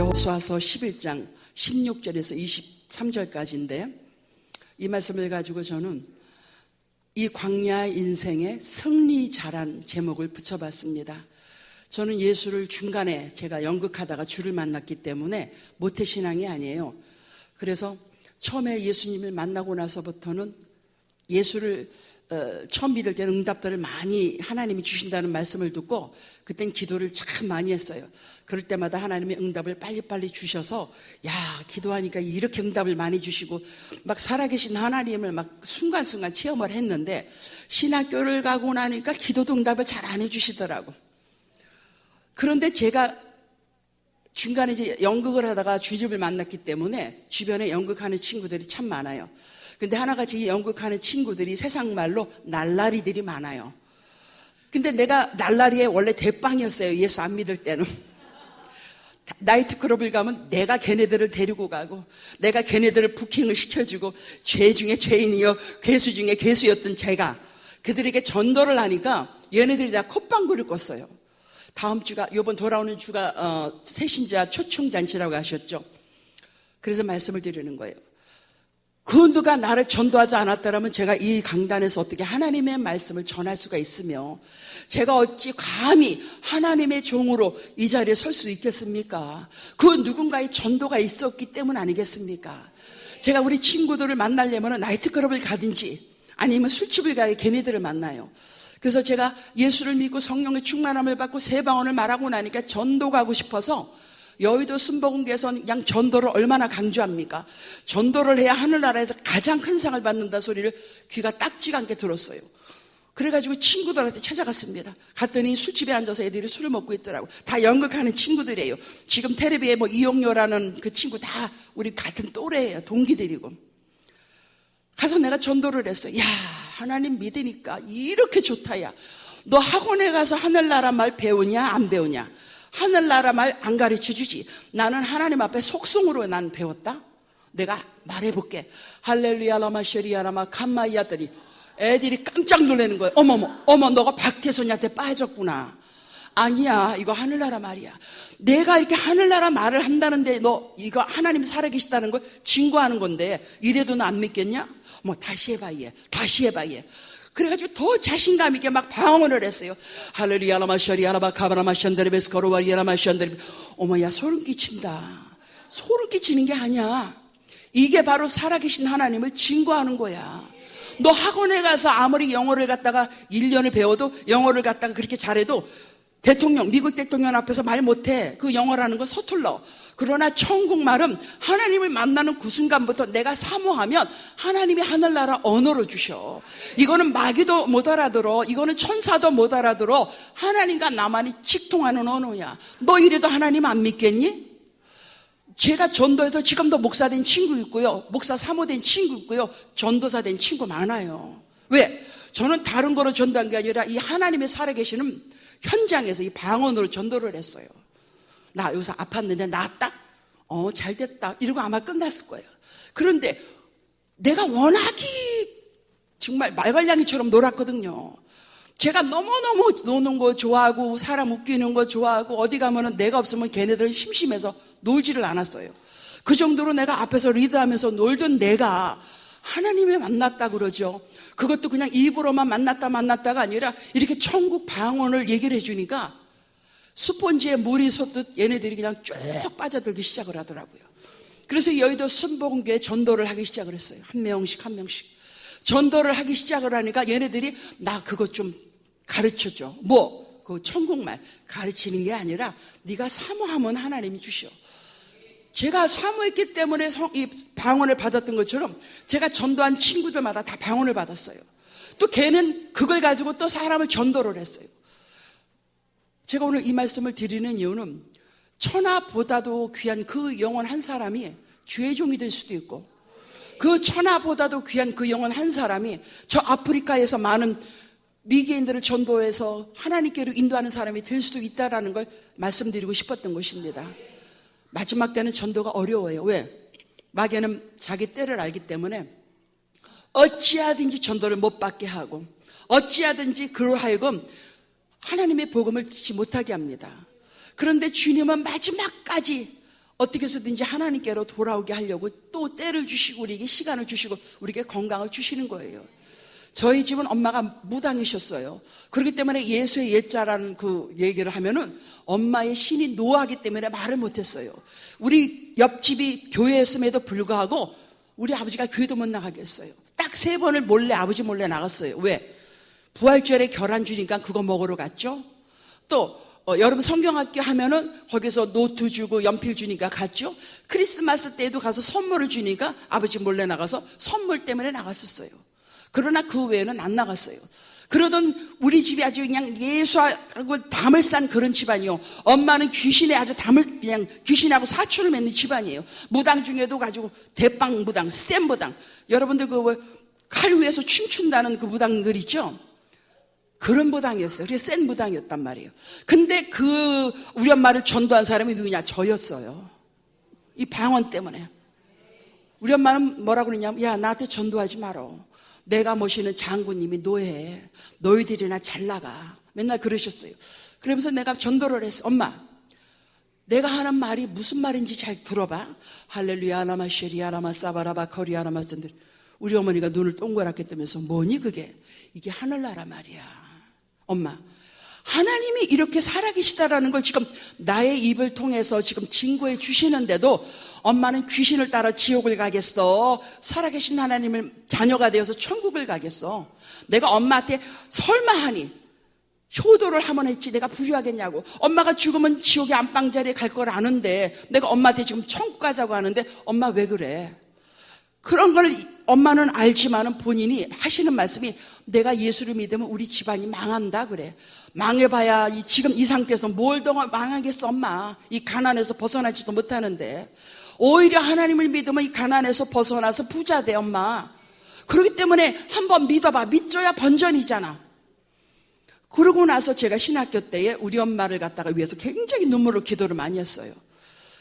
여호수아서 11장 16절에서 23절까지인데 이 말씀을 가지고 저는 이 광야 인생의 승리자란 제목을 붙여봤습니다. 저는 예수를 중간에 제가 연극하다가 주를 만났기 때문에 모태신앙이 아니에요. 그래서 처음에 예수님을 만나고 나서부터는 예수를 처음 믿을 때는 응답들을 많이 하나님이 주신다는 말씀을 듣고 그땐 기도를 참 많이 했어요. 그럴 때마다 하나님이 응답을 빨리빨리 주셔서 야, 기도하니까 이렇게 응답을 많이 주시고 막 살아계신 하나님을 막 순간순간 체험을 했는데 신학교를 가고 나니까 기도도 응답을 잘 안 해주시더라고. 그런데 제가 중간에 이제 연극을 하다가 주님을 만났기 때문에 주변에 연극하는 친구들이 참 많아요. 근데 하나같이 연극하는 친구들이 세상 말로 날라리들이 많아요. 근데 내가 날라리의 원래 대빵이었어요. 예수 안 믿을 때는. 나이트클럽을 가면 내가 걔네들을 데리고 가고 내가 걔네들을 부킹을 시켜주고 죄 중에 죄인이요 괴수 중에 괴수였던 제가 그들에게 전도를 하니까 얘네들이 다 콧방구를 꿨어요. 다음 주가 이번 돌아오는 주가 새신자 초청잔치라고 하셨죠. 그래서 말씀을 드리는 거예요. 그 누가 나를 전도하지 않았다면 제가 이 강단에서 어떻게 하나님의 말씀을 전할 수가 있으며 제가 어찌 감히 하나님의 종으로 이 자리에 설 수 있겠습니까? 그 누군가의 전도가 있었기 때문 아니겠습니까? 제가 우리 친구들을 만나려면 나이트클럽을 가든지 아니면 술집을 가야 걔네들을 만나요. 그래서 제가 예수를 믿고 성령의 충만함을 받고 새 방언을 말하고 나니까 전도 가고 싶어서 여의도 순복음교회에서는 그냥 전도를 얼마나 강조합니까? 전도를 해야 하늘나라에서 가장 큰 상을 받는다 소리를 귀가 딱지가 않게 들었어요. 그래가지고 친구들한테 찾아갔습니다. 갔더니 술집에 앉아서 애들이 술을 먹고 있더라고. 다 연극하는 친구들이에요. 지금 텔레비에 이용료라는 그 친구 다 우리 같은 또래예요. 동기들이고. 가서 내가 전도를 했어요. 야, 하나님 믿으니까 이렇게 좋다. 야, 너 학원에 가서 하늘나라 말 배우냐 안 배우냐? 하늘나라 말 안 가르쳐 주지. 나는 하나님 앞에 속성으로 난 배웠다. 내가 말해볼게. 할렐루야 라마 쉐리야 라마 칸마이야더니 애들이 깜짝 놀라는 거예요. 어머 너가 박태선이한테 빠졌구나. 아니야, 이거 하늘나라 말이야. 내가 이렇게 하늘나라 말을 한다는데 너 이거 하나님 살아계시다는 걸 증거하는 건데 이래도 너 안 믿겠냐? 다시 해봐 얘. 다시 해봐 얘. 그래가지고 더 자신감 있게 막 방언을 했어요. 할렐루야 라마 셔리야 라마 카바라마 션데르베스 거로와리야 라마 션데르베. 어머야, 소름 끼친다. 소름 끼치는 게 아니야. 이게 바로 살아계신 하나님을 증거하는 거야. 너 학원에 가서 아무리 영어를 갖다가 1년을 배워도 영어를 갖다가 그렇게 잘해도 미국 대통령 앞에서 말 못해. 그 영어라는 건 서툴러. 그러나 천국 말은 하나님을 만나는 그 순간부터 내가 사모하면 하나님이 하늘나라 언어로 주셔. 이거는 마귀도 못 알아들어. 이거는 천사도 못 알아들어. 하나님과 나만이 직통하는 언어야. 너 이래도 하나님 안 믿겠니? 제가 전도해서 지금도 목사 된 친구 있고요. 목사 사모 된 친구 있고요. 전도사 된 친구 많아요. 왜? 저는 다른 거로 전도한 게 아니라 이 하나님의 살아계시는 현장에서 이 방언으로 전도를 했어요. 나 여기서 아팠는데 나았다? 잘 됐다. 이러고 아마 끝났을 거예요. 그런데 내가 워낙이 정말 말괄량이처럼 놀았거든요. 제가 너무너무 노는 거 좋아하고 사람 웃기는 거 좋아하고 어디 가면은 내가 없으면 걔네들 심심해서 놀지를 않았어요. 그 정도로 내가 앞에서 리드하면서 놀던 내가 하나님을 만났다 그러죠. 그것도 그냥 입으로만 만났다가 아니라 이렇게 천국 방언을 얘기를 해주니까 스폰지에 물이 솟듯 얘네들이 그냥 쭉 빠져들기 시작을 하더라고요. 그래서 여의도 순복음교회 전도를 하기 시작을 했어요. 한 명씩 전도를 하기 시작을 하니까 얘네들이 나 그것 좀 가르쳐줘. 그 천국말 가르치는 게 아니라 네가 사모하면 하나님이 주셔. 제가 사모했기 때문에 이 방언을 받았던 것처럼 제가 전도한 친구들마다 다 방언을 받았어요. 또 걔는 그걸 가지고 또 사람을 전도를 했어요. 제가 오늘 이 말씀을 드리는 이유는 천하보다도 귀한 그 영혼 한 사람이 주의 종이 될 수도 있고 그 천하보다도 귀한 그 영혼 한 사람이 저 아프리카에서 많은 미개인들을 전도해서 하나님께로 인도하는 사람이 될 수도 있다는 걸 말씀드리고 싶었던 것입니다. 마지막 때는 전도가 어려워요. 왜? 마귀는 자기 때를 알기 때문에 어찌하든지 전도를 못 받게 하고 어찌하든지 그로 하여금 하나님의 복음을 듣지 못하게 합니다. 그런데 주님은 마지막까지 어떻게 해서든지 하나님께로 돌아오게 하려고 또 때를 주시고 우리에게 시간을 주시고 우리에게 건강을 주시는 거예요. 저희 집은 엄마가 무당이셨어요. 그렇기 때문에 예수의 예자라는 그 얘기를 하면은 엄마의 신이 노하기 때문에 말을 못했어요. 우리 옆집이 교회였음에도 불구하고 우리 아버지가 교회도 못 나가게 했어요. 딱 3번을 몰래 아버지 몰래 나갔어요. 왜? 부활절에 결혼 주니까 그거 먹으러 갔죠. 또 여러분 성경학교 하면은 거기서 노트 주고 연필 주니까 갔죠. 크리스마스 때도 가서 선물을 주니까 아버지 몰래 나가서 선물 때문에 나갔었어요. 그러나 그 외에는 안 나갔어요. 그러던 우리 집이 아주 그냥 예수하고 담을 싼 그런 집안이요. 엄마는 귀신에 아주 담을 그냥 귀신하고 사촌을 맺는 집안이에요. 무당 중에도 가지고 대빵 무당, 센 무당. 여러분들 그 칼 위에서 춤춘다는 그 무당들 있죠? 그런 무당이었어요. 그래서 센 무당이었단 말이에요. 근데 우리 엄마를 전도한 사람이 누구냐? 저였어요. 이 방언 때문에. 우리 엄마는 뭐라고 그러냐면, 야, 나한테 전도하지 말어. 내가 모시는 장군님이 노예해. 너희들이나 잘 나가. 맨날 그러셨어요. 그러면서 내가 전도를 했어. 엄마, 내가 하는 말이 무슨 말인지 잘 들어봐. 할렐루야, 아나마 쉐리, 아나마 사바라바, 커리, 아나마 샌들. 우리 어머니가 눈을 동그랗게 뜨면서 뭐니 그게? 이게 하늘나라 말이야. 엄마, 하나님이 이렇게 살아계시다라는 걸 지금 나의 입을 통해서 지금 증거해 주시는데도 엄마는 귀신을 따라 지옥을 가겠어? 살아계신 하나님을 자녀가 되어서 천국을 가겠어? 내가 엄마한테 설마하니 효도를 하면 했지 내가 불효하겠냐고. 엄마가 죽으면 지옥의 안방자리에 갈 걸 아는데 내가 엄마한테 지금 천국 가자고 하는데 엄마 왜 그래? 그런 걸 엄마는 알지만은 본인이 하시는 말씀이 내가 예수를 믿으면 우리 집안이 망한다 그래. 망해봐야 지금 이 상태에서 뭘 더 망하겠어 엄마. 이 가난에서 벗어나지도 못하는데. 오히려 하나님을 믿으면 이 가난에서 벗어나서 부자 돼 엄마. 그렇기 때문에 한번 믿어봐. 믿줘야 번전이잖아. 그러고 나서 제가 신학교 때에 우리 엄마를 갖다가 위해서 굉장히 눈물로 기도를 많이 했어요.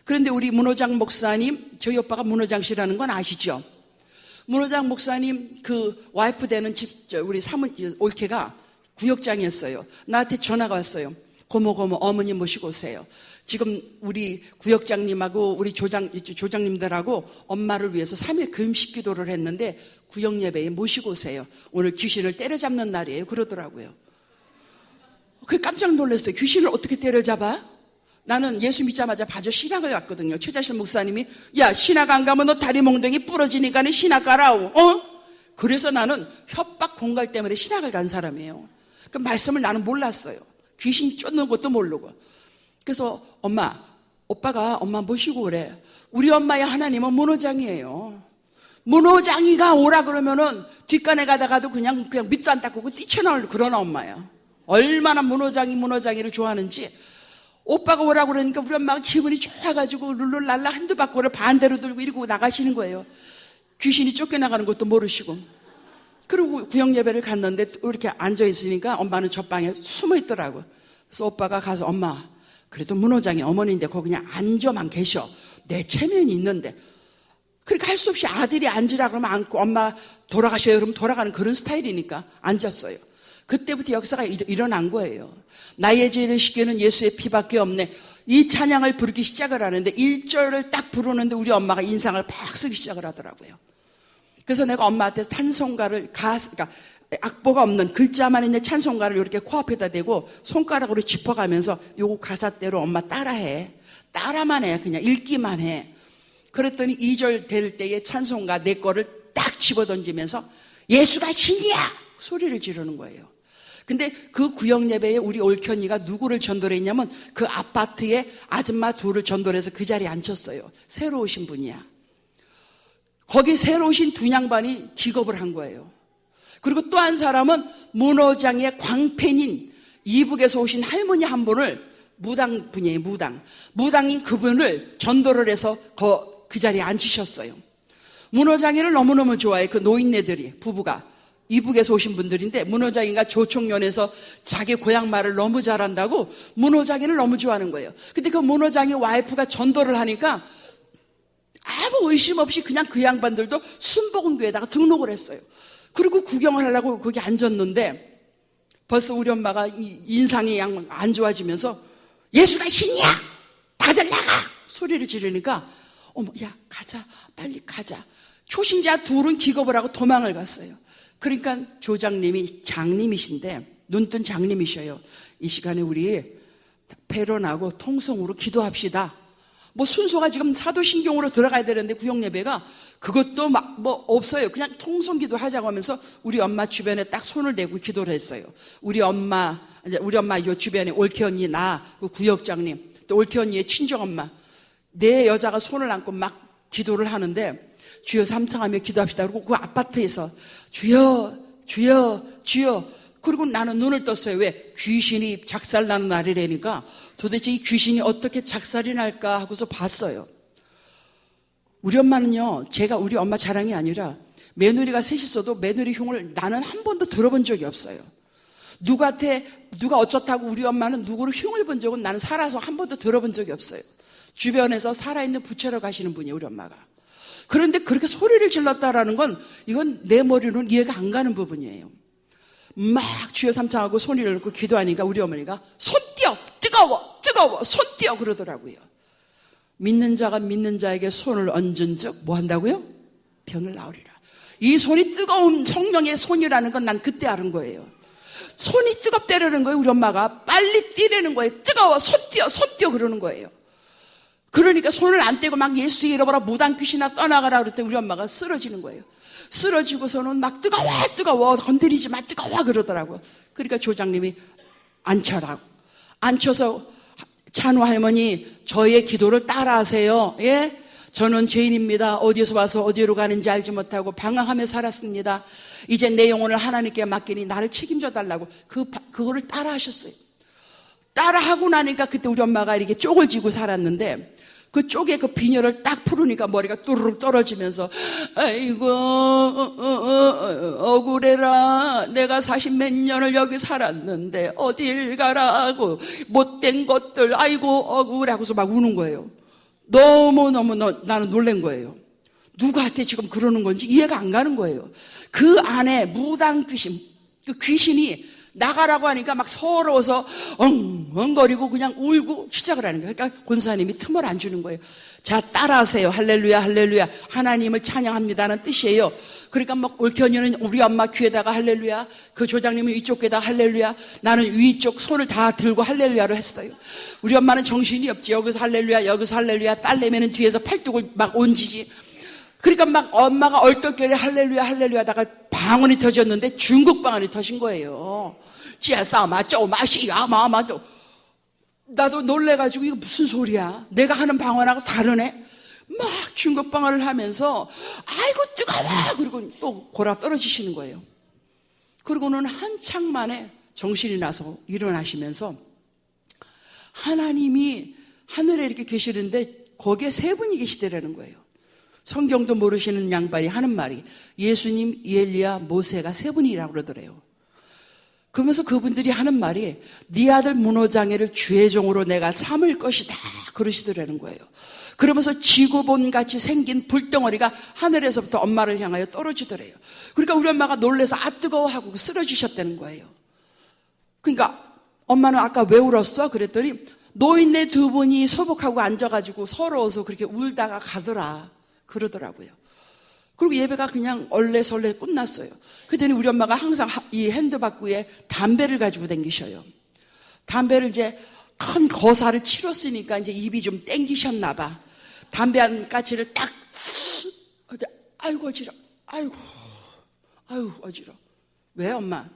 그런데 우리 문호장 목사님, 저희 오빠가 문호장 씨라는 건 아시죠? 문호장 목사님 그 와이프 되는 우리 올케가 구역장이었어요. 나한테 전화가 왔어요. 고모 어머님 모시고 오세요. 지금 우리 구역장님하고 우리 조장님들하고 엄마를 위해서 3일 금식 기도를 했는데 구역 예배에 모시고 오세요. 오늘 귀신을 때려잡는 날이에요. 그러더라고요. 그게 깜짝 놀랐어요. 귀신을 어떻게 때려잡아? 나는 예수 믿자마자 바저 신학을 갔거든요. 최자실 목사님이 야 신학 안 가면 너 다리 몽둥이 부러지니까는 신학 가라오. 그래서 나는 협박 공갈 때문에 신학을 간 사람이에요. 그 말씀을 나는 몰랐어요. 귀신 쫓는 것도 모르고. 그래서 오빠가 엄마 모시고 그래. 우리 엄마의 하나님은 문호장이에요. 문호장이가 오라 그러면은 뒷간에 가다가도 그냥 밑도 안 닦고 뛰쳐나올 그런 엄마야. 얼마나 문호장이를 좋아하는지. 오빠가 오라고 그러니까 우리 엄마가 기분이 좋아가지고 룰루랄라 한두 바퀴를 반대로 들고 이러고 나가시는 거예요. 귀신이 쫓겨나가는 것도 모르시고. 그리고 구역 예배를 갔는데 이렇게 앉아있으니까 엄마는 저 방에 숨어 있더라고. 그래서 오빠가 가서 엄마 그래도 문호장이 어머니인데 거기 그냥 앉아만 계셔. 내 체면이 있는데. 그러니까 할 수 없이 아들이 앉으라 그러면 앉고 엄마 돌아가셔요 그러면 돌아가는 그런 스타일이니까 앉았어요. 그때부터 역사가 일어난 거예요. 나의 죄를 씻기는 예수의 피밖에 없네. 이 찬양을 부르기 시작을 하는데 1절을 딱 부르는데 우리 엄마가 인상을 팍 쓰기 시작을 하더라고요. 그래서 내가 엄마한테 찬송가를 그러니까 악보가 없는 글자만 있는 찬송가를 이렇게 코앞에다 대고 손가락으로 짚어가면서 요거 가사대로 엄마 따라해. 따라만 해. 그냥 읽기만 해. 그랬더니 2절 될 때에 찬송가 내 거를 딱 집어던지면서 예수가 신이야! 소리를 지르는 거예요. 근데 그 구역 예배에 우리 올현이가 누구를 전도를 했냐면 그 아파트에 아줌마 둘을 전도를 해서 그 자리에 앉혔어요. 새로 오신 분이야. 거기 새로 오신 두 양반이 기겁을 한 거예요. 그리고 또 한 사람은 문호장의 광팬인 이북에서 오신 할머니 한 분을 무당 분이에요. 무당인 그분을 전도를 해서 그 자리에 앉히셨어요. 문호장이를 너무너무 좋아해. 그 노인네들이 부부가. 이북에서 오신 분들인데 문호장이가 조총련에서 자기 고향 말을 너무 잘한다고 문호장이를 너무 좋아하는 거예요. 근데 그 문호장이 와이프가 전도를 하니까 아무 의심 없이 그냥 그 양반들도 순복음교회에다가 등록을 했어요. 그리고 구경을 하려고 거기 앉았는데 벌써 우리 엄마가 인상이 안 좋아지면서 예수가 신이야! 다들 나가! 소리를 지르니까 어머, 야, 가자, 빨리 가자. 초신자 둘은 기겁을 하고 도망을 갔어요. 그러니까 조장님이 장님이신데, 눈뜬 장님이셔요. 이 시간에 우리 배론하고 통성으로 기도합시다. 뭐 순서가 지금 사도신경으로 들어가야 되는데 구역예배가 그것도 막 뭐 없어요. 그냥 통성기도 하자고 하면서 우리 엄마 주변에 딱 손을 대고 기도를 했어요. 우리 엄마 요 주변에 올케 언니, 나, 그 구역장님, 또 올케 언니의 친정엄마, 네 여자가 손을 안고 막 기도를 하는데 주여 삼창하며 기도합시다. 그리고 그 아파트에서 주여 주여 주여. 그리고 나는 눈을 떴어요. 왜? 귀신이 작살나는 날이라니까 도대체 이 귀신이 어떻게 작살이 날까 하고서 봤어요. 우리 엄마는요, 제가 우리 엄마 자랑이 아니라 며느리가 셋 있어도 며느리 흉을 나는 한 번도 들어본 적이 없어요. 누가 어쩌다고 우리 엄마는 누구를 흉을 본 적은 나는 살아서 한 번도 들어본 적이 없어요. 주변에서 살아있는 부채로 가시는 분이에요, 우리 엄마가. 그런데 그렇게 소리를 질렀다라는 건 이건 내 머리로는 이해가 안 가는 부분이에요. 막 주여 삼창하고 손을 넣고 기도하니까 우리 어머니가 손 띄어, 뜨거워 손 띄어 그러더라고요. 믿는 자가 믿는 자에게 손을 얹은 즉 뭐 한다고요? 병을 나으리라. 이 손이 뜨거운 성령의 손이라는 건 난 그때 알은 거예요. 손이 뜨겁다라는 거예요. 우리 엄마가 빨리 뛰라는 거예요. 뜨거워, 손 띄어 그러는 거예요. 그러니까 손을 안 떼고 막 예수 잃어버려 무당 귀신아 떠나가라 그랬더니 우리 엄마가 쓰러지는 거예요. 쓰러지고서는 막 뜨거워 건드리지 마 뜨거워 그러더라고요. 그러니까 조장님이 앉혀라고 앉혀서 찬우 할머니 저의 기도를 따라하세요. 예? 저는 죄인입니다. 어디에서 와서 어디로 가는지 알지 못하고 방황하며 살았습니다. 이제 내 영혼을 하나님께 맡기니 나를 책임져 달라고 그거를 따라하셨어요. 따라하고 나니까 그때 우리 엄마가 이렇게 쪽을 쥐고 살았는데 그 쪽에 그 비녀를 딱 풀으니까 머리가 뚜루룩 떨어지면서 아이고 억울해라. 내가 40몇 년을 여기 살았는데 어딜 가라고 못된 것들 아이고 억울하고서 막 우는 거예요. 너무너무 나는 놀란 거예요. 누구한테 지금 그러는 건지 이해가 안 가는 거예요. 그 안에 무당 귀신, 그 귀신이 나가라고 하니까 막 서러워서 엉엉거리고 그냥 울고 시작을 하는 거예요. 그러니까 권사님이 틈을 안 주는 거예요. 자, 따라하세요. 할렐루야 할렐루야 하나님을 찬양합니다는 뜻이에요. 그러니까 막 올케언니는 우리 엄마 귀에다가 할렐루야, 그 조장님은 이쪽 귀에다가 할렐루야, 나는 위쪽 손을 다 들고 할렐루야를 했어요. 우리 엄마는 정신이 없지. 여기서 할렐루야 여기서 할렐루야, 딸내미는 뒤에서 팔뚝을 막 얹히지. 그러니까 막 엄마가 얼떨결에 할렐루야 할렐루야 하다가 방언이 터졌는데 중국 방언이 터진 거예요. 마마도 나도 놀래가지고 이거 무슨 소리야? 내가 하는 방언하고 다르네? 막 중국 방언을 하면서 아이고 뜨거워 그리고 또 골아 떨어지시는 거예요. 그리고는 한창 만에 정신이 나서 일어나시면서 하나님이 하늘에 이렇게 계시는데 거기에 세 분이 계시더라는 거예요. 성경도 모르시는 양반이 하는 말이 예수님, 엘리야, 모세가 세 분이라고 그러더래요. 그러면서 그분들이 하는 말이 네 아들 문호장애를 주의 종으로 내가 삼을 것이다 그러시더라는 거예요. 그러면서 지구본같이 생긴 불덩어리가 하늘에서부터 엄마를 향하여 떨어지더래요. 그러니까 우리 엄마가 놀라서 아 뜨거워하고 쓰러지셨다는 거예요. 그러니까 엄마는 아까 왜 울었어? 그랬더니 노인네 두 분이 소복하고 앉아가지고 서러워서 그렇게 울다가 가더라 그러더라고요. 그리고 예배가 그냥 얼레설레 끝났어요. 그랬더니 우리 엄마가 항상 이 핸드바구에 담배를 가지고 다니셔요. 담배를 이제 큰 거사를 치렀으니까 이제 입이 좀 땡기셨나 봐. 담배 한 가지를 딱 아이고 어지러 아이고 어지러. 왜 엄마?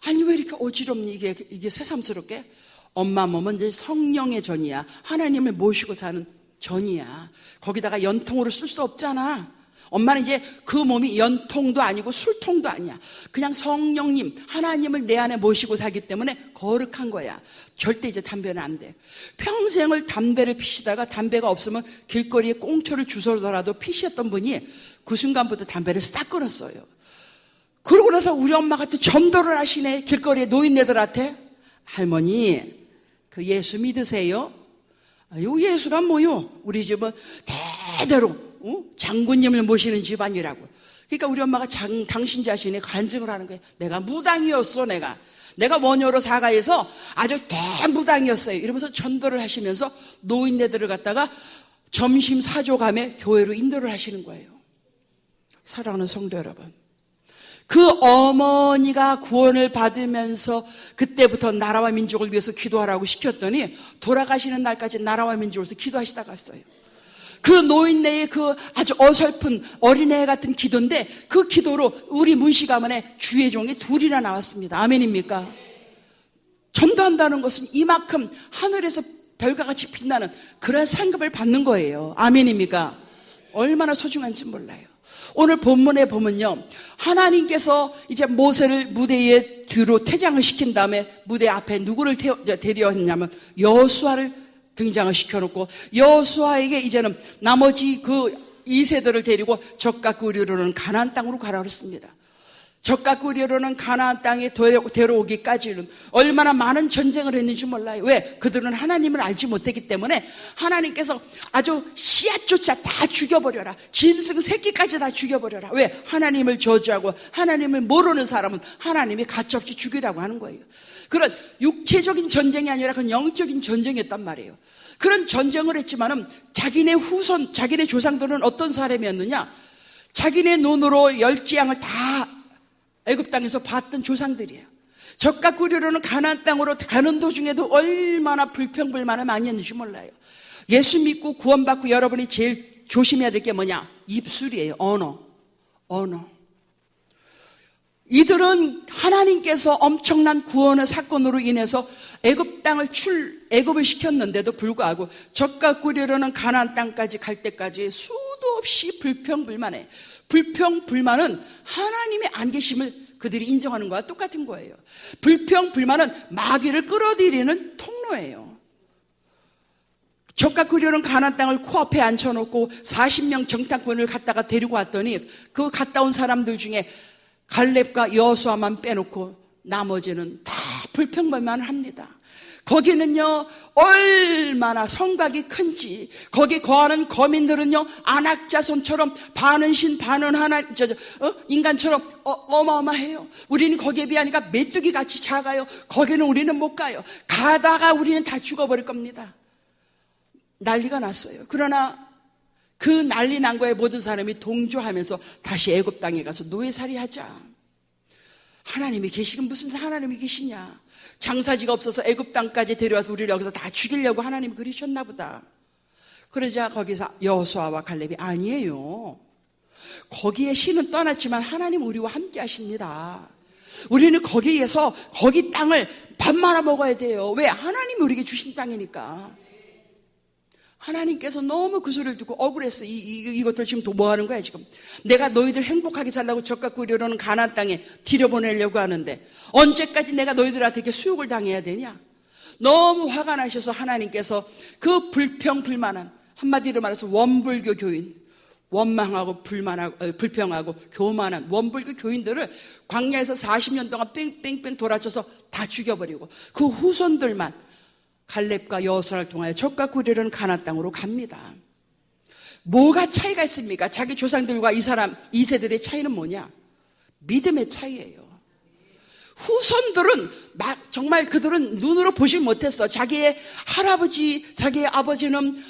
아니 왜 이렇게 어지럽니? 이게 새삼스럽게? 엄마 몸은 이제 성령의 전이야. 하나님을 모시고 사는 전이야. 거기다가 연통으로 쓸 수 없잖아. 엄마는 이제 그 몸이 연통도 아니고 술통도 아니야. 그냥 성령님, 하나님을 내 안에 모시고 살기 때문에 거룩한 거야. 절대 이제 담배는 안 돼. 평생을 담배를 피시다가 담배가 없으면 길거리에 꽁초를 주워서라도 피셨던 분이 그 순간부터 담배를 싹 끊었어요. 그러고 나서 우리 엄마가 또 전도를 하시네. 길거리에 노인네들한테. 할머니, 그 예수 믿으세요? 아유, 예수가 뭐요? 우리 집은 대대로 장군님을 모시는 집안이라고. 그러니까 우리 엄마가 당신 자신의 간증을 하는 거예요. 내가 무당이었어. 내가 원효로 사가에서 아주 대무당이었어요. 이러면서 전도를 하시면서 노인네들을 갖다가 점심 사줘가며 교회로 인도를 하시는 거예요. 사랑하는 성도 여러분, 그 어머니가 구원을 받으면서 그때부터 나라와 민족을 위해서 기도하라고 시켰더니 돌아가시는 날까지 나라와 민족을 위해서 기도하시다 갔어요. 그 노인네의 그 아주 어설픈 어린애 같은 기도인데 그 기도로 우리 문씨 가문에 주의 종이 둘이나 나왔습니다. 아멘입니까? 전도한다는 것은 이만큼 하늘에서 별과 같이 빛나는 그런 상급을 받는 거예요. 아멘입니까? 얼마나 소중한지 몰라요. 오늘 본문에 보면요, 하나님께서 이제 모세를 무대 뒤로 퇴장을 시킨 다음에 무대 앞에 누구를 데려왔냐면 여호수아를 등장을 시켜놓고 여호수아에게 이제는 나머지 그 2세들을 데리고 젖과 꿀이로는 가나안 땅으로 가라 그랬습니다. 젖과 꿀이로는 가나안 땅에 데려오기까지는 얼마나 많은 전쟁을 했는지 몰라요. 왜? 그들은 하나님을 알지 못했기 때문에 하나님께서 아주 씨앗조차 다 죽여버려라, 짐승 새끼까지 다 죽여버려라. 왜? 하나님을 저주하고 하나님을 모르는 사람은 하나님이 가차없이 죽이라고 하는 거예요. 그런 육체적인 전쟁이 아니라 그건 영적인 전쟁이었단 말이에요. 그런 전쟁을 했지만은 자기네 후손, 자기네 조상들은 어떤 사람이었느냐? 자기네 눈으로 열지양을 다 애굽 땅에서 봤던 조상들이에요. 젖과 꿀이로는 가나안 땅으로 가는 도중에도 얼마나 불평불만을 많이 했는지 몰라요. 예수 믿고 구원받고 여러분이 제일 조심해야 될 게 뭐냐? 입술이에요. 언어. 이들은 하나님께서 엄청난 구원의 사건으로 인해서 애굽 땅을 애굽을 시켰는데도 불구하고 젖과 꿀이로는 가나안 땅까지 갈 때까지 수도 없이 불평불만해. 불평불만은 하나님의 안 계심을 그들이 인정하는 거와 똑같은 거예요. 불평불만은 마귀를 끌어들이는 통로예요. 젖과 꿀이로는 가나안 땅을 코앞에 앉혀놓고 40명 정탐꾼을 갖다가 데리고 왔더니 그 갔다 온 사람들 중에 갈렙과 여호수아만 빼놓고 나머지는 다 불평불만을 합니다. 거기는요 얼마나 성곽이 큰지, 거기 거하는 거민들은요 안악자손처럼 반은 신 반은 인간처럼 어마어마해요. 우리는 거기에 비하니까 메뚜기 같이 작아요. 거기는 우리는 못 가요. 가다가 우리는 다 죽어버릴 겁니다. 난리가 났어요. 그러나 그 난리 난 거에 모든 사람이 동조하면서 다시 애굽 땅에 가서 노예살이 하자. 하나님이 계시긴 무슨 하나님이 계시냐? 장사지가 없어서 애굽 땅까지 데려와서 우리를 여기서 다 죽이려고 하나님이 그러셨나 보다. 그러자 거기서 여호수아와 갈렙이 아니에요. 거기에 신은 떠났지만 하나님 우리와 함께 하십니다. 우리는 거기에서 거기 땅을 밥 말아 먹어야 돼요. 왜? 하나님이 우리에게 주신 땅이니까. 하나님께서 너무 그 소리를 듣고 억울했어. 이것들 지금 뭐 하는 거야 지금? 내가 너희들 행복하게 살라고 젖과 꿀이로는 가나안 땅에 들여보내려고 하는데 언제까지 내가 너희들한테 이렇게 수욕을 당해야 되냐? 너무 화가 나셔서 하나님께서 그 불평불만한, 한마디로 말해서 원불교 교인, 원망하고 불평하고 교만한 원불교 교인들을 광야에서 40년 동안 뺑뺑뺑 돌아쳐서 다 죽여버리고 그 후손들만 갈렙과 여호수아를 통하여 젖과 꿀이로는 가나안 땅으로 갑니다. 뭐가 차이가 있습니까? 자기 조상들과 이 세들의 차이는 뭐냐? 믿음의 차이예요. 후손들은 정말 그들은 눈으로 보지 못했어. 자기의 할아버지, 자기의 아버지는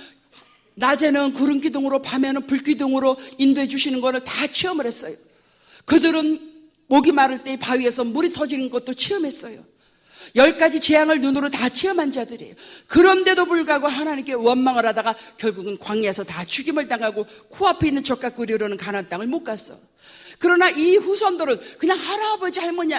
낮에는 구름 기둥으로 밤에는 불 기둥으로 인도해 주시는 것을 다 체험을 했어요. 그들은 목이 마를 때 바위에서 물이 터지는 것도 체험했어요. 10가지 재앙을 눈으로 다 체험한 자들이에요. 그런데도 불구하고 하나님께 원망을 하다가 결국은 광야에서 다 죽임을 당하고 코앞에 있는 젖과 꿀이로는 가나안 땅을 못 갔어. 그러나 이 후손들은 그냥 할아버지, 할머니,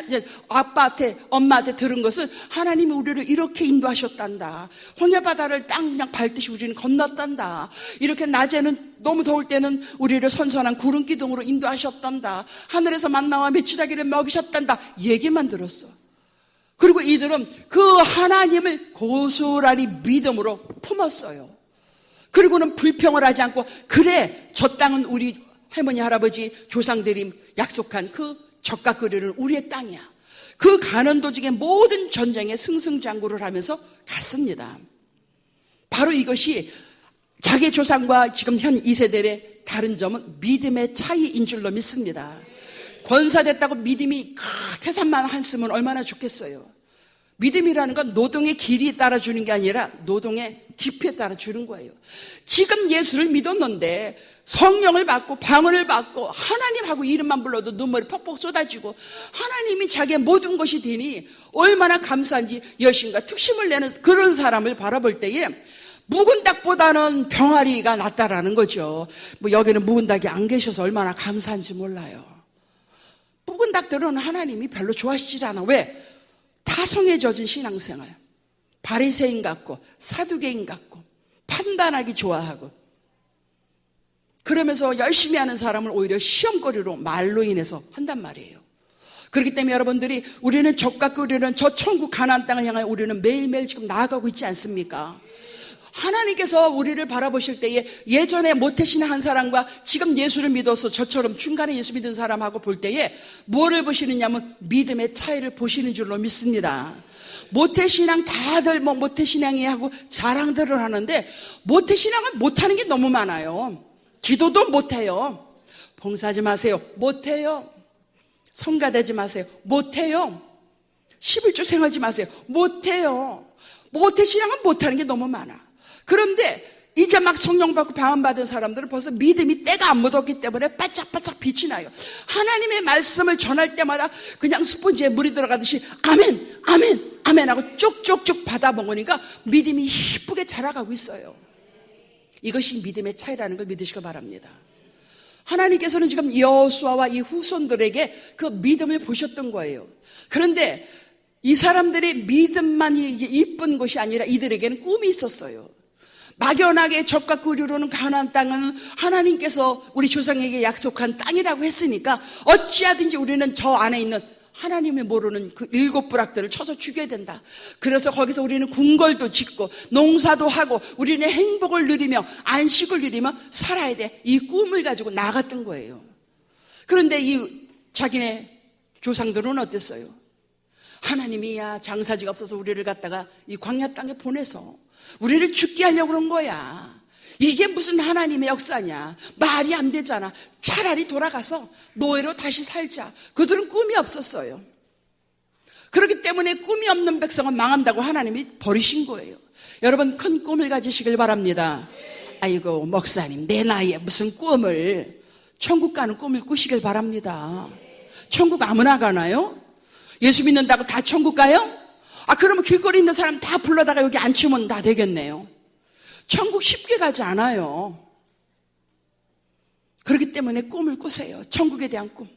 아빠한테, 엄마한테 들은 것은 하나님이 우리를 이렇게 인도하셨단다. 홍해바다를 땅 그냥 밟듯이 우리는 건넜단다. 이렇게 낮에는 너무 더울 때는 우리를 선선한 구름 기둥으로 인도하셨단다. 하늘에서 만나와 메추라기를 먹이셨단다. 얘기만 들었어. 그리고 이들은 그 하나님을 고스란히 믿음으로 품었어요. 그리고는 불평을 하지 않고 그래 저 땅은 우리 할머니 할아버지 조상들이 약속한 그 젖과 꿀이는 우리의 땅이야. 그 가는 도중에 모든 전쟁에 승승장구를 하면서 갔습니다. 바로 이것이 자기 조상과 지금 현 2세들의 다른 점은 믿음의 차이인 줄로 믿습니다. 권사됐다고 믿음이 태산만 한쓰면 얼마나 좋겠어요. 믿음이라는 건 노동의 길이 따라 주는 게 아니라 노동의 깊이에 따라 주는 거예요. 지금 예수를 믿었는데 성령을 받고 방언을 받고 하나님하고 이름만 불러도 눈물이 퍽퍽 쏟아지고 하나님이 자기의 모든 것이 되니 얼마나 감사한지 열심과 특심을 내는 그런 사람을 바라볼 때에 묵은 닭보다는 병아리가 낫다라는 거죠. 뭐 여기는 묵은 닭이 안 계셔서 얼마나 감사한지 몰라요. 묵은 닭들은 하나님이 별로 좋아하시지 않아. 왜? 타성에 젖은 신앙생활, 바리새인 같고 사두개인 같고 판단하기 좋아하고 그러면서 열심히 하는 사람을 오히려 시험거리로 말로 인해서 한단 말이에요. 그렇기 때문에 여러분들이 우리는 적과 끓이는 저 천국 가나안 땅을 향해 우리는 매일매일 지금 나아가고 있지 않습니까? 하나님께서 우리를 바라보실 때에 예전에 모태신앙 한 사람과 지금 예수를 믿어서 저처럼 중간에 예수 믿은 사람하고 볼 때에 뭐를 보시느냐면 믿음의 차이를 보시는 줄로 믿습니다. 모태신앙 다들 뭐 모태신앙이 하고 자랑들을 하는데 모태신앙은 못하는 게 너무 많아요. 기도도 못해요. 봉사하지 마세요. 못해요. 성가되지 마세요. 못해요. 11조 생하지 마세요. 못해요. 모태신앙은 못하는 게 너무 많아. 그런데 이제 막 성령 받고 방언 받은 사람들은 벌써 믿음이 때가 안 묻었기 때문에 반짝반짝 빛이 나요. 하나님의 말씀을 전할 때마다 그냥 스펀지에 물이 들어가듯이 아멘, 아멘, 아멘 하고 쭉쭉쭉 받아 먹으니까 믿음이 이쁘게 자라가고 있어요. 이것이 믿음의 차이라는 걸 믿으시기 바랍니다. 하나님께서는 지금 여호수아와 이 후손들에게 그 믿음을 보셨던 거예요. 그런데 이 사람들의 믿음만이 이쁜 것이 아니라 이들에게는 꿈이 있었어요. 막연하게 적과 꿀이로는 가나안 땅은 하나님께서 우리 조상에게 약속한 땅이라고 했으니까 어찌하든지 우리는 저 안에 있는 하나님을 모르는 그 7 부락들을 쳐서 죽여야 된다. 그래서 거기서 우리는 궁궐도 짓고 농사도 하고 우리는 행복을 누리며 안식을 누리며 살아야 돼. 이 꿈을 가지고 나갔던 거예요. 그런데 이 자기네 조상들은 어땠어요? 하나님이 장사지가 없어서 우리를 갖다가 이 광야 땅에 보내서 우리를 죽게 하려고 그런 거야. 이게 무슨 하나님의 역사냐. 말이 안 되잖아. 차라리 돌아가서 노예로 다시 살자. 그들은 꿈이 없었어요. 그렇기 때문에 꿈이 없는 백성은 망한다고 하나님이 버리신 거예요. 여러분 큰 꿈을 가지시길 바랍니다. 아이고 목사님 내 나이에 무슨 꿈을, 천국 가는 꿈을 꾸시길 바랍니다. 천국 아무나 가나요? 예수 믿는다고 다 천국 가요? 그러면 길거리 있는 사람 다 불러다가 여기 앉히면 다 되겠네요. 천국 쉽게 가지 않아요. 그렇기 때문에 꿈을 꾸세요. 천국에 대한 꿈.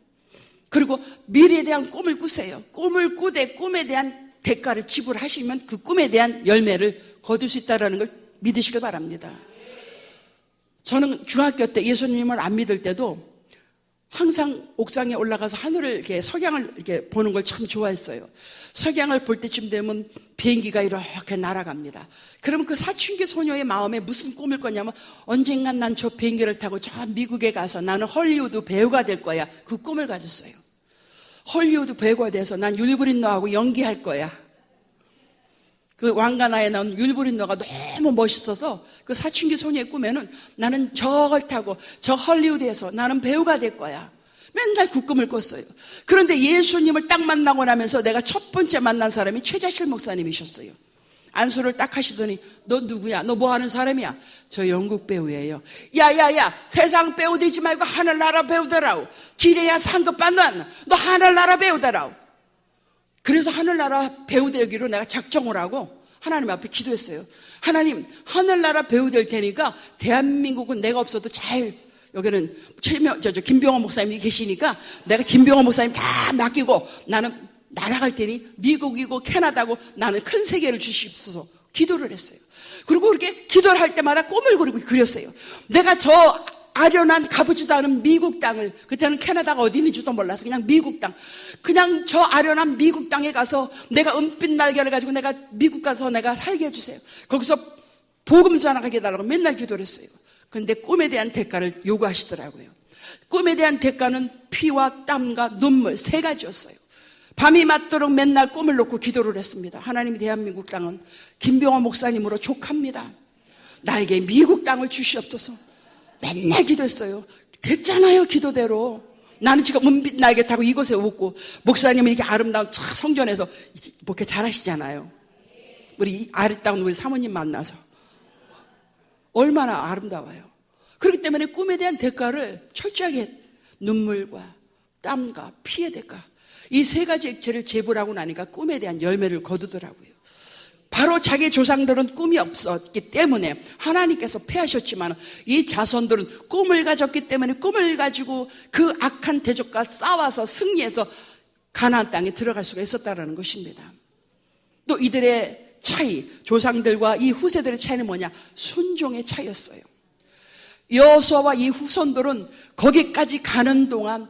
그리고 미래에 대한 꿈을 꾸세요. 꿈을 꾸되 꿈에 대한 대가를 지불하시면 그 꿈에 대한 열매를 거둘 수 있다는 걸 믿으시길 바랍니다. 저는 중학교 때 예수님을 안 믿을 때도 항상 옥상에 올라가서 하늘을 이렇게 석양을 이렇게 보는 걸 참 좋아했어요. 석양을 볼 때쯤 되면 비행기가 이렇게 날아갑니다. 그러면 그 사춘기 소녀의 마음에 무슨 꿈을 꿨냐면 언젠간 난 저 비행기를 타고 저 미국에 가서 나는 헐리우드 배우가 될 거야. 그 꿈을 가졌어요. 헐리우드 배우가 돼서 난 율브린너하고 연기할 거야. 그 왕가나에 나온 율브린너가 너무 멋있어서 그 사춘기 소녀의 꿈에는 나는 저걸 타고 저 헐리우드에서 나는 배우가 될 거야. 맨날 그 꿈을 꿨어요. 그런데 예수님을 딱 만나고 나면서 내가 첫 번째 만난 사람이 최자실 목사님이셨어요. 안수를 딱 하시더니 너 누구야? 너 뭐 하는 사람이야? 저 연극 배우예요. 야야야 세상 배우 되지 말고 하늘나라 배우 되라우. 기래야 상급 받는 너 하늘나라 배우 되라우. 그래서 하늘나라 배우 되기로 내가 작정을 하고 하나님 앞에 기도했어요. 하나님 하늘나라 배우 될 테니까 대한민국은 내가 없어도 잘, 여기는 김병호 목사님이 계시니까 내가 김병호 목사님 다 맡기고 나는 날아갈 테니 미국이고 캐나다고 나는 큰 세계를 주시옵소서 기도를 했어요. 그리고 그렇게 기도를 할 때마다 꿈을 그렸어요. 내가 저 아련한 가보지도 않은 미국 땅을, 그때는 캐나다가 어디 있는지도 몰라서 그냥 미국 땅, 그냥 저 아련한 미국 땅에 가서 내가 은빛 날개를 가지고 내가 미국 가서 내가 살게 해주세요. 거기서 복음 전하게 해달라고 맨날 기도를 했어요. 그런데 꿈에 대한 대가를 요구하시더라고요. 꿈에 대한 대가는 피와 땀과 눈물 3가지였어요. 밤이 맞도록 맨날 꿈을 놓고 기도를 했습니다. 하나님 대한민국 땅은 김병호 목사님으로 족합니다. 나에게 미국 땅을 주시옵소서. 맨날 기도했어요. 됐잖아요 기도대로. 나는 지금 은빛 날개 타고 이곳에 웃고, 목사님은 이렇게 아름다운 성전에서 목회 잘하시잖아요. 우리 아름다운 우리 사모님 만나서 얼마나 아름다워요. 그렇기 때문에 꿈에 대한 대가를 철저하게 눈물과 땀과 피의 대가, 이 세 가지 액체를 제불하고 나니까 꿈에 대한 열매를 거두더라고요. 바로 자기 조상들은 꿈이 없었기 때문에 하나님께서 패하셨지만, 이 자손들은 꿈을 가졌기 때문에 꿈을 가지고 그 악한 대적과 싸워서 승리해서 가나안 땅에 들어갈 수가 있었다는 것입니다. 또 이들의 차이, 조상들과 이 후세들의 차이는 뭐냐? 순종의 차이였어요. 여호수아와 이 후손들은 거기까지 가는 동안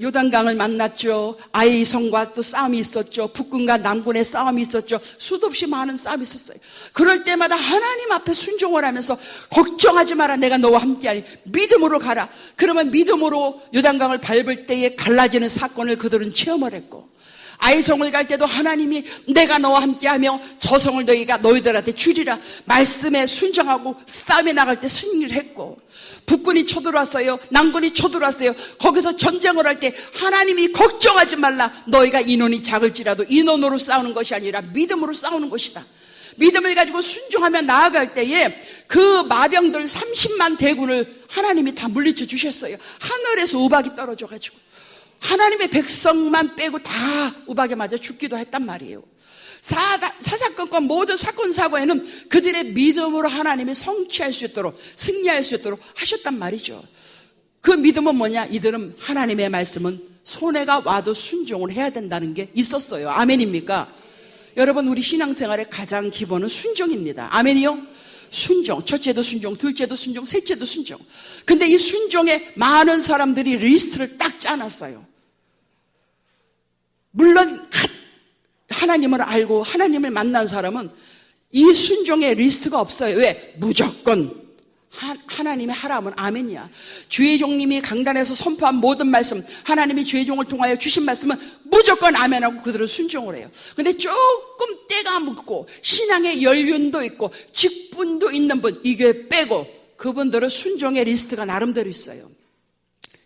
요단강을 만났죠. 아이 성과 또 싸움이 있었죠. 북군과 남군의 싸움이 있었죠. 수도 없이 많은 싸움이 있었어요. 그럴 때마다 하나님 앞에 순종을 하면서, 걱정하지 마라, 내가 너와 함께하니, 믿음으로 가라. 그러면 믿음으로 요단강을 밟을 때에 갈라지는 사건을 그들은 체험을 했고, 아이성을 갈 때도 하나님이 내가 너와 함께하며 저 성을 너희가 너희들한테 주리라 말씀에 순종하고 싸움에 나갈 때 승리를 했고, 북군이 쳐들어왔어요. 남군이 쳐들어왔어요. 거기서 전쟁을 할 때 하나님이 걱정하지 말라, 너희가 인원이 작을지라도 인원으로 싸우는 것이 아니라 믿음으로 싸우는 것이다. 믿음을 가지고 순종하며 나아갈 때에 그 마병들 30만 대군을 하나님이 다 물리쳐 주셨어요. 하늘에서 우박이 떨어져가지고 하나님의 백성만 빼고 다 우박에 맞아 죽기도 했단 말이에요. 사사건건 모든 사건 사고에는 그들의 믿음으로 하나님이 성취할 수 있도록, 승리할 수 있도록 하셨단 말이죠. 그 믿음은 뭐냐? 이들은 하나님의 말씀은 손해가 와도 순종을 해야 된다는 게 있었어요. 아멘입니까? 여러분, 우리 신앙생활의 가장 기본은 순종입니다. 아멘이요? 순종, 첫째도 순종, 둘째도 순종, 셋째도 순종. 근데 이 순종에 많은 사람들이 리스트를 딱 짜놨어요. 물론 하나님을 알고 하나님을 만난 사람은 이 순종의 리스트가 없어요. 왜? 무조건 하나님이 하라면 아멘이야. 주의 종님이 강단에서 선포한 모든 말씀, 하나님이 주의 종을 통하여 주신 말씀은 무조건 아멘하고 그들은 순종을 해요. 근데 조금 때가 묻고 신앙의 연륜도 있고 직분도 있는 분, 이 교회 빼고 그분들은 순종의 리스트가 나름대로 있어요.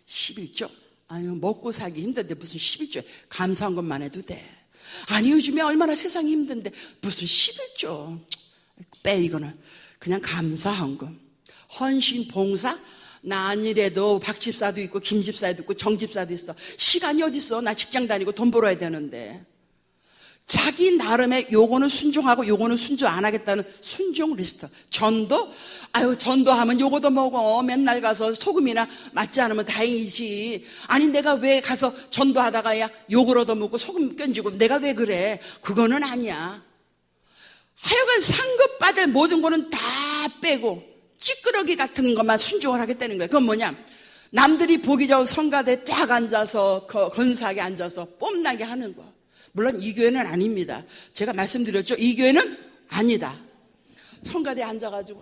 11조? 아유, 먹고 살기 힘든데 무슨 11조야. 감사한 것만 해도 돼. 아니, 요즘에 얼마나 세상이 힘든데 무슨 11조. 빼, 이거는. 그냥 감사한 거. 헌신, 봉사? 나 아니래도 박 집사도 있고 김 집사도 있고 정 집사도 있어. 시간이 어디 있어? 나 직장 다니고 돈 벌어야 되는데. 자기 나름의 요거는 순종하고 요거는 순종 안 하겠다는 순종 리스트. 전도? 아유, 전도하면 요거도 먹어. 맨날 가서 소금이나 맞지 않으면 다행이지. 아니, 내가 왜 가서 전도하다가 야 요거로도 먹고 소금 껴지고 내가 왜 그래? 그거는 아니야. 하여간 상급받을 모든 거는 다 빼고 찌끄러기 같은 것만 순종을 하겠다는 거예요. 그건 뭐냐? 남들이 보기 좋은 성가대에 쫙 앉아서 건사하게 앉아서 뽐나게 하는 거. 물론 이 교회는 아닙니다. 제가 말씀드렸죠. 이 교회는 아니다. 성가대에 앉아가지고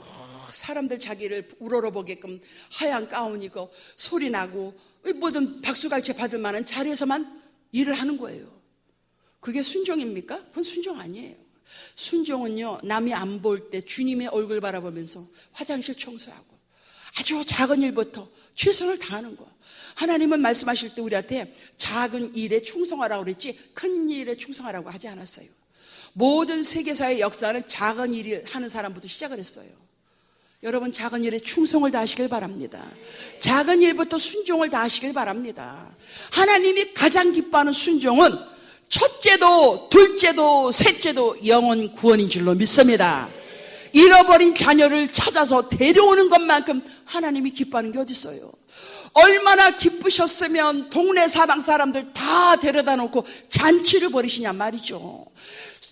사람들 자기를 우러러보게끔 하얀 가운 입고 소리 나고 뭐든 박수갈채 받을 만한 자리에서만 일을 하는 거예요. 그게 순종입니까? 그건 순종 아니에요. 순종은요, 남이 안 볼 때 주님의 얼굴 바라보면서 화장실 청소하고 아주 작은 일부터 최선을 다하는 거. 하나님은 말씀하실 때 우리한테 작은 일에 충성하라고 그랬지 큰 일에 충성하라고 하지 않았어요. 모든 세계사의 역사는 작은 일을 하는 사람부터 시작을 했어요. 여러분, 작은 일에 충성을 다하시길 바랍니다. 작은 일부터 순종을 다하시길 바랍니다. 하나님이 가장 기뻐하는 순종은 첫째도 둘째도 셋째도 영혼 구원인 줄로 믿습니다. 잃어버린 자녀를 찾아서 데려오는 것만큼 하나님이 기뻐하는 게 어디 있어요? 얼마나 기쁘셨으면 동네 사방 사람들 다 데려다 놓고 잔치를 벌이시냐 말이죠.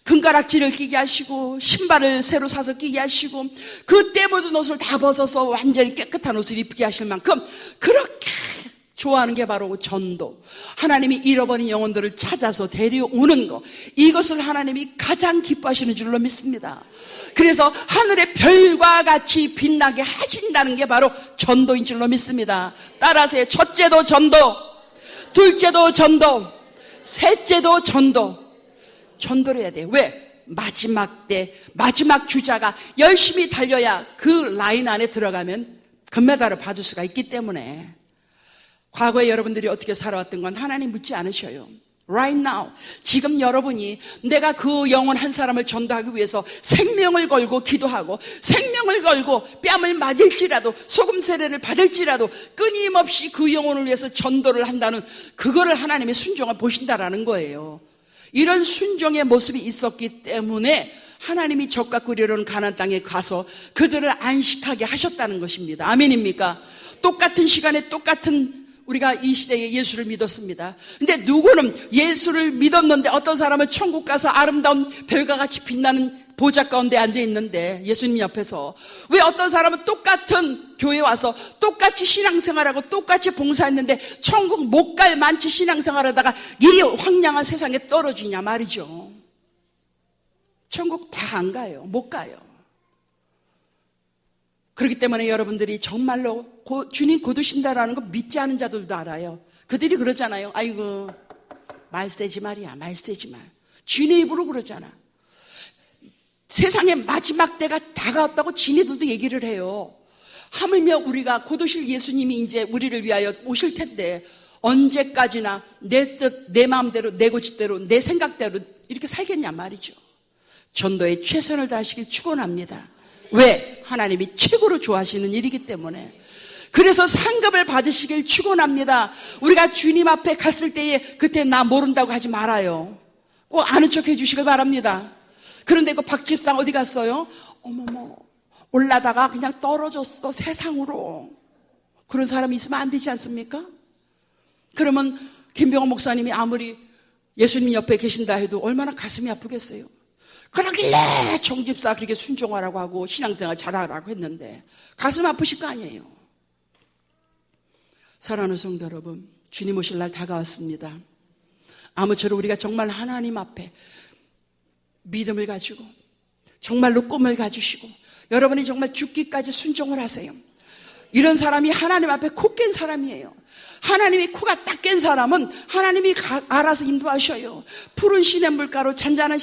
금가락지를 끼게 하시고 신발을 새로 사서 끼게 하시고 그 때 묻은 옷을 다 벗어서 완전히 깨끗한 옷을 입게 하실 만큼 그렇게 좋아하는 게 바로 전도. 하나님이 잃어버린 영혼들을 찾아서 데려오는 것, 이것을 하나님이 가장 기뻐하시는 줄로 믿습니다. 그래서 하늘의 별과 같이 빛나게 하신다는 게 바로 전도인 줄로 믿습니다. 따라서 첫째도 전도, 둘째도 전도, 셋째도 전도. 전도를 해야 돼요. 왜? 마지막 때 마지막 주자가 열심히 달려야 그 라인 안에 들어가면 금메달을 받을 수가 있기 때문에. 과거에 여러분들이 어떻게 살아왔던 건 하나님 묻지 않으셔요. Right now, 지금 여러분이 내가 그 영혼 한 사람을 전도하기 위해서 생명을 걸고 기도하고 생명을 걸고 뺨을 맞을지라도 소금 세례를 받을지라도 끊임없이 그 영혼을 위해서 전도를 한다는 그거를 하나님의 순종을 보신다라는 거예요. 이런 순종의 모습이 있었기 때문에 하나님이 적과 꿀이로는 가나안 땅에 가서 그들을 안식하게 하셨다는 것입니다. 아멘입니까? 똑같은 시간에 똑같은 우리가 이 시대에 예수를 믿었습니다. 근데 누구는 예수를 믿었는데 어떤 사람은 천국 가서 아름다운 별과 같이 빛나는 보좌 가운데 앉아 있는데 예수님 옆에서, 왜 어떤 사람은 똑같은 교회 와서 똑같이 신앙생활하고 똑같이 봉사했는데 천국 못 갈 만치 신앙생활하다가 이 황량한 세상에 떨어지냐 말이죠. 천국 다 안 가요. 못 가요. 그렇기 때문에 여러분들이 정말로 주님 곧 오신다라는 거 믿지 않은 자들도 알아요. 그들이 그러잖아요. 아이고 말 세지 말이야, 말 세지 말. 주님 입으로 그러잖아. 세상의 마지막 때가 다가왔다고 지네들도 얘기를 해요. 하물며 우리가 곧 오실 예수님이 이제 우리를 위하여 오실 텐데 언제까지나 내 뜻, 내 마음대로, 내 고집대로, 내 생각대로 이렇게 살겠냐 말이죠. 전도에 최선을 다하시길 축원합니다. 왜? 하나님이 최고로 좋아하시는 일이기 때문에. 그래서 상급을 받으시길 축원합니다. 우리가 주님 앞에 갔을 때에 그때 나 모른다고 하지 말아요. 꼭 아는 척 해주시길 바랍니다. 그런데 그 박집상 어디 갔어요? 어머머, 올라다가 그냥 떨어졌어, 세상으로. 그런 사람이 있으면 안 되지 않습니까? 그러면 김병호 목사님이 아무리 예수님 옆에 계신다 해도 얼마나 가슴이 아프겠어요. 그러길래 정집사 그렇게 순종하라고 하고 신앙생활 잘하라고 했는데 가슴 아프실 거 아니에요. 사랑하는 성도 여러분, 주님 오실 날 다가왔습니다. 아무쪼록 우리가 정말 하나님 앞에 믿음을 가지고 정말로 꿈을 가지시고 여러분이 정말 죽기까지 순종을 하세요. 이런 사람이 하나님 앞에 코 깬 사람이에요. 하나님이 코가 딱 깬 사람은 하나님이 알아서 인도하셔요. 푸른 시냇물가로 잔잔한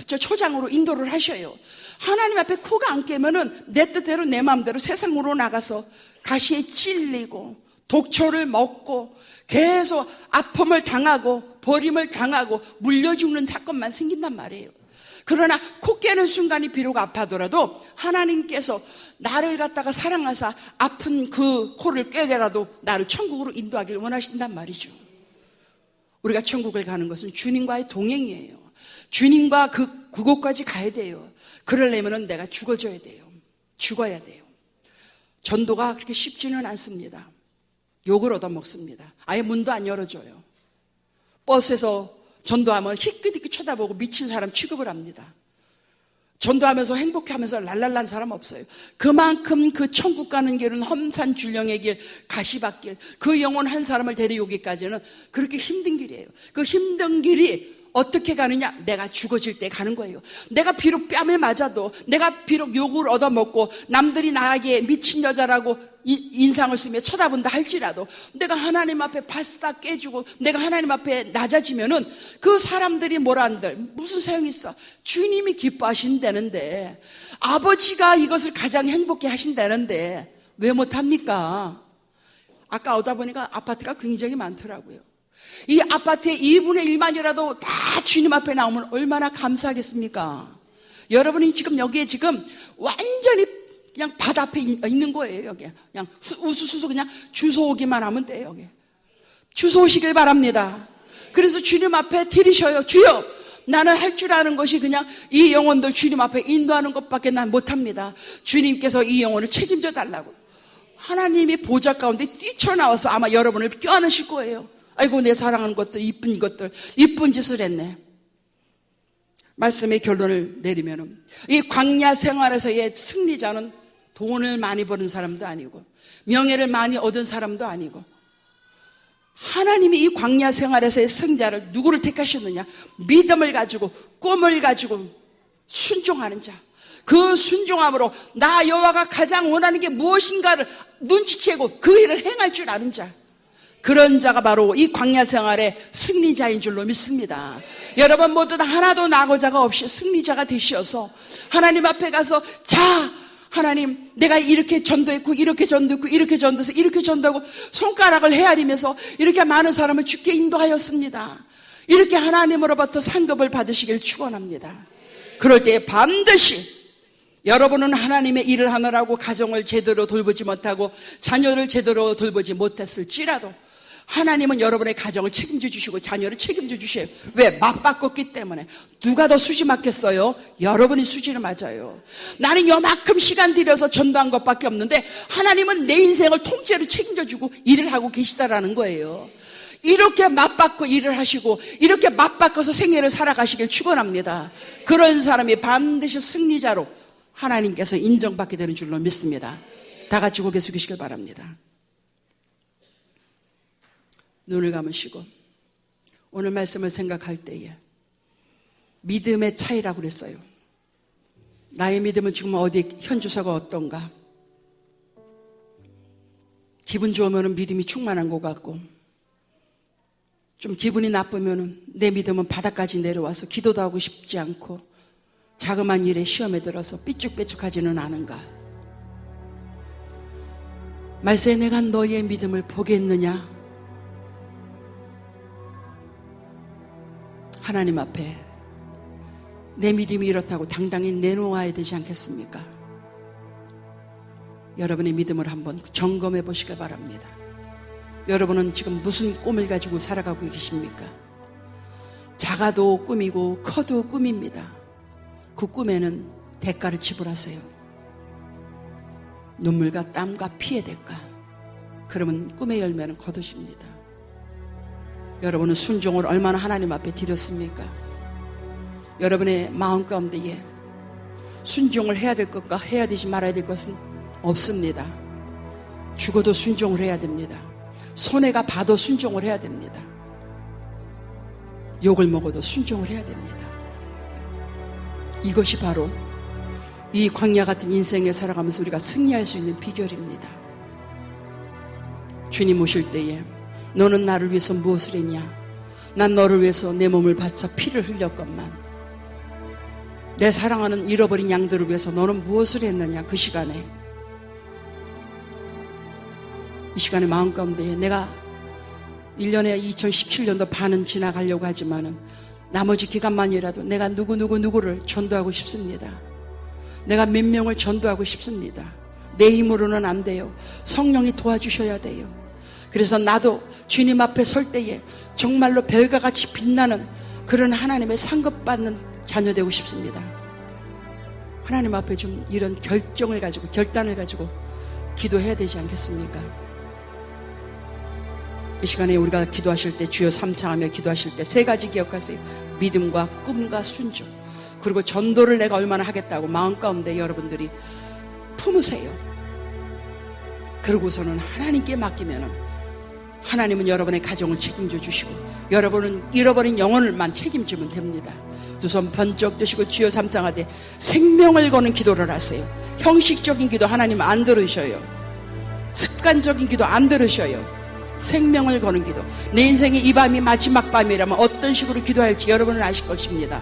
초장으로 인도를 하셔요. 하나님 앞에 코가 안 깨면은 내 뜻대로 내 마음대로 세상으로 나가서 가시에 찔리고 독초를 먹고 계속 아픔을 당하고 버림을 당하고 물려 죽는 사건만 생긴단 말이에요. 그러나 코 깨는 순간이 비록 아파더라도 하나님께서 나를 갖다가 사랑하사 아픈 그 코를 깨게라도 나를 천국으로 인도하기를 원하신단 말이죠. 우리가 천국을 가는 것은 주님과의 동행이에요. 주님과 그곳까지 가야 돼요. 그러려면 내가 죽어줘야 돼요. 죽어야 돼요. 전도가 그렇게 쉽지는 않습니다. 욕을 얻어먹습니다. 아예 문도 안 열어줘요. 버스에서 전도하면 희끗희끗 쳐다보고 미친 사람 취급을 합니다. 전도하면서 행복해하면서 랄랄란 사람 없어요. 그만큼 그 천국 가는 길은 험산줄령의 길, 가시밭길, 그 영혼 한 사람을 데려오기까지는 그렇게 힘든 길이에요. 그 힘든 길이 어떻게 가느냐? 내가 죽어질 때 가는 거예요. 내가 비록 뺨을 맞아도, 내가 비록 욕을 얻어먹고 남들이 나에게 미친 여자라고 인상을 쓰며 쳐다본다 할지라도 내가 하나님 앞에 바싹 깨지고 내가 하나님 앞에 낮아지면은 그 사람들이 뭐라 한들 무슨 소용이 있어? 주님이 기뻐하신다는데, 아버지가 이것을 가장 행복해 하신다는데 왜 못합니까? 아까 오다 보니까 아파트가 굉장히 많더라고요. 이 아파트의 2분의 1만이라도 다 주님 앞에 나오면 얼마나 감사하겠습니까? 여러분이 지금 여기에 지금 완전히 그냥 바다 앞에 있는 거예요. 여기 그냥 우수수수 그냥 주소 오기만 하면 돼요. 여기 주소 오시길 바랍니다. 그래서 주님 앞에 들이셔요. 주여, 나는 할 줄 아는 것이 그냥 이 영혼들 주님 앞에 인도하는 것밖에 난 못합니다. 주님께서 이 영혼을 책임져 달라고. 하나님이 보좌 가운데 뛰쳐나와서 아마 여러분을 껴안으실 거예요. 아이고, 내 사랑하는 것들, 이쁜 짓을 했네. 말씀의 결론을 내리면은, 이 광야 생활에서의 승리자는 돈을 많이 버는 사람도 아니고 명예를 많이 얻은 사람도 아니고, 하나님이 이 광야 생활에서의 승자를 누구를 택하셨느냐? 믿음을 가지고 꿈을 가지고 순종하는 자. 그 순종함으로 나 여호와가 가장 원하는 게 무엇인가를 눈치채고 그 일을 행할 줄 아는 자. 그런 자가 바로 이 광야 생활의 승리자인 줄로 믿습니다. 여러분 모두 다 하나도 낙오자가 없이 승리자가 되셔서 하나님 앞에 가서, 자, 하나님, 내가 이렇게 전도했고, 이렇게 전도했고, 이렇게 전도해서 이렇게 전도하고 손가락을 헤아리면서 이렇게 많은 사람을 주께 인도하였습니다. 이렇게 하나님으로부터 상급을 받으시길 축원합니다. 그럴 때 반드시 여러분은 하나님의 일을 하느라고 가정을 제대로 돌보지 못하고 자녀를 제대로 돌보지 못했을지라도 하나님은 여러분의 가정을 책임져 주시고 자녀를 책임져 주셔요. 왜? 맞바꿨기 때문에. 누가 더 수지 맞겠어요? 여러분이 수지를 맞아요. 나는 요만큼 시간 들여서 전도한 것밖에 없는데 하나님은 내 인생을 통째로 책임져 주고 일을 하고 계시다라는 거예요. 이렇게 맞바꿔 일을 하시고 이렇게 맞바꿔서 생애를 살아가시길 축원합니다. 그런 사람이 반드시 승리자로 하나님께서 인정받게 되는 줄로 믿습니다. 다 같이 고개 숙이시길 바랍니다. 눈을 감으시고 오늘 말씀을 생각할 때에 믿음의 차이라고 그랬어요. 나의 믿음은 지금 어디 현주소가 어떤가? 기분 좋으면 믿음이 충만한 것 같고 좀 기분이 나쁘면 내 믿음은 바닥까지 내려와서 기도도 하고 싶지 않고 자그마한 일에 시험에 들어서 삐쭉삐쭉하지는 않은가? 말세에 내가 너희의 믿음을 보겠느냐? 하나님 앞에 내 믿음이 이렇다고 당당히 내놓아야 되지 않겠습니까? 여러분의 믿음을 한번 점검해 보시길 바랍니다. 여러분은 지금 무슨 꿈을 가지고 살아가고 계십니까? 작아도 꿈이고 커도 꿈입니다. 그 꿈에는 대가를 지불하세요. 눈물과 땀과 피의 대가. 그러면 꿈의 열매는 거두십니다. 여러분은 순종을 얼마나 하나님 앞에 드렸습니까? 여러분의 마음 가운데에 순종을 해야 될 것과 해야 되지 말아야 될 것은 없습니다. 죽어도 순종을 해야 됩니다. 손해가 봐도 순종을 해야 됩니다. 욕을 먹어도 순종을 해야 됩니다. 이것이 바로 이 광야 같은 인생에 살아가면서 우리가 승리할 수 있는 비결입니다. 주님 오실 때에 너는 나를 위해서 무엇을 했냐? 난 너를 위해서 내 몸을 바쳐 피를 흘렸건만 내 사랑하는 잃어버린 양들을 위해서 너는 무엇을 했느냐? 그 시간에 이 시간에 마음 가운데 내가 1년에 2017년도 반은 지나가려고 하지만은 나머지 기간만이라도 내가 누구를 전도하고 싶습니다. 내가 몇 명을 전도하고 싶습니다. 내 힘으로는 안 돼요. 성령이 도와주셔야 돼요. 그래서 나도 주님 앞에 설 때에 정말로 별과 같이 빛나는 그런 하나님의 상급받는 자녀 되고 싶습니다. 하나님 앞에 좀 이런 결단을 가지고 기도해야 되지 않겠습니까? 이 시간에 우리가 기도하실 때 주여 삼창하며 기도하실 때 세 가지 기억하세요. 믿음과 꿈과 순종, 그리고 전도를 내가 얼마나 하겠다고 마음 가운데 여러분들이 품으세요. 그러고서는 하나님께 맡기면은 하나님은 여러분의 가정을 책임져 주시고 여러분은 잃어버린 영혼을만 책임지면 됩니다. 두 손 번쩍 드시고 주여 삼창하되 생명을 거는 기도를 하세요. 형식적인 기도 하나님 안 들으셔요. 습관적인 기도 안 들으셔요. 생명을 거는 기도. 내 인생의 이 밤이 마지막 밤이라면 어떤 식으로 기도할지 여러분은 아실 것입니다.